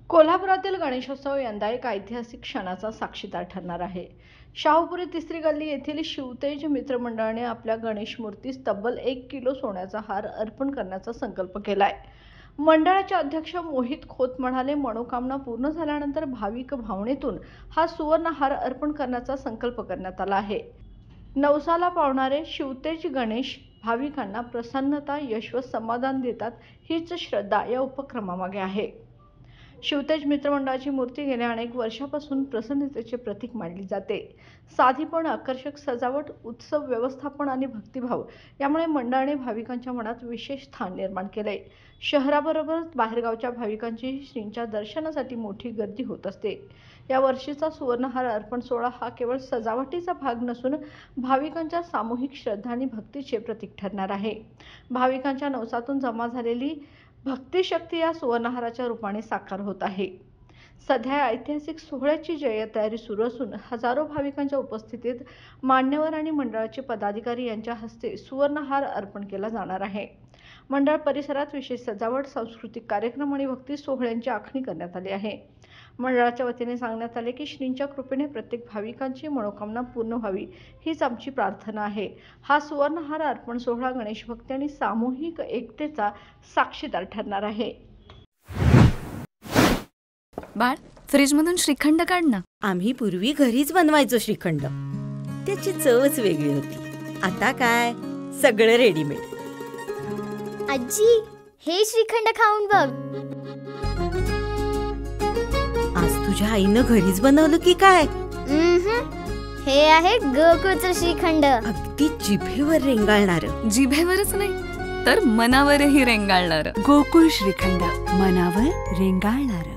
कोल्हापुरातील गणेशोत्सव यंदा एक ऐतिहासिक क्षणाचा साक्षीदार ठरणार आहे. शाहूपुरी तिसरी गल्ली येथील शिवतेज मित्रमंडळाने आपल्या गणेश मूर्तीस तब्बल 1 किलो सोन्याचा हार अर्पण करण्याचा संकल्प केलाय. मंडळाचे अध्यक्ष मोहित खोत म्हणाले, मनोकामना पूर्ण झाल्यानंतर भाविक भावनेतून हा सुवर्ण हार अर्पण करण्याचा संकल्प करण्यात आला आहे. नवसाला पावणारे शिवतेज गणेश भाविकांना प्रसन्नता, यश व समाधान देतात, हीच श्रद्धा या उपक्रमामागे आहे. शिवतेज मित्रमंडळाची मूर्ती गेल्या अनेक वर्षापासून प्रसन्नतेचे प्रतीक मानली जाते. साधीपण, आकर्षक सजावट, उत्सव व्यवस्थापन आणि भक्तिभाव यामुळे मंडळाने भाविकांच्या मनात विशेष स्थान निर्माण केले. शहराबरोबरच बाहेरगावच्या भाविकांची श्रींच्या दर्शनासाठी मोठी गर्दी होत असते. या वर्षीचा सुवर्णहार अर्पण सोहळा हा केवळ सजावटीचा भाग नसून भाविकांच्या सामूहिक श्रद्धा आणि भक्तीचे प्रतीक ठरणार आहे. भाविकांच्या नवसातून जमा झालेली भक्तिशक्ती या सुवर्णहाराच्या रूपाने साकार होत आहे. सध्या या ऐतिहासिक सोहळ्याची तयारी सुरू असून हजारो भाविकांच्या उपस्थितीत मान्यवर आणि मंडळाचे पदाधिकारी यांच्या हस्ते सुवर्णहार अर्पण केला जाणार आहे. मंडळ परिसरात विशेष सजावट, सांस्कृतिक कार्यक्रम आणि भक्ती सोहळ्यांची आखणी करण्यात आली आहे. मंडळाच्या वतीने सांगण्यात आले की श्रींच्या कृपेने प्रत्येक भाविकांची मनोकामना पूर्ण व्हावी, हीच आमची प्रार्थना आहे. हा सुवर्णहार अर्पण सोहळा गणेश भक्ती आणि सामूहिक एकतेचा साक्षीदार ठरणार आहे. बाळ, फ्रीजमधून श्रीखंड काढ ना. आम्ही पूर्वी घरीच बनवायचो श्रीखंड. त्याची चवच वेगळी होती. आता काय सगळं रेडीमेड. आजी, हे श्रीखंड खाऊन बघ. आज तुझ्या आईनं घरीच बनवलं की काय? हे आहे गोकुळचं श्रीखंड. अगदी जिभेवर रेंगाळणार. जिभेवरच नाही तर मनावरही रेंगाळणार. गोकुळ श्रीखंड, मनावर रेंगाळणार.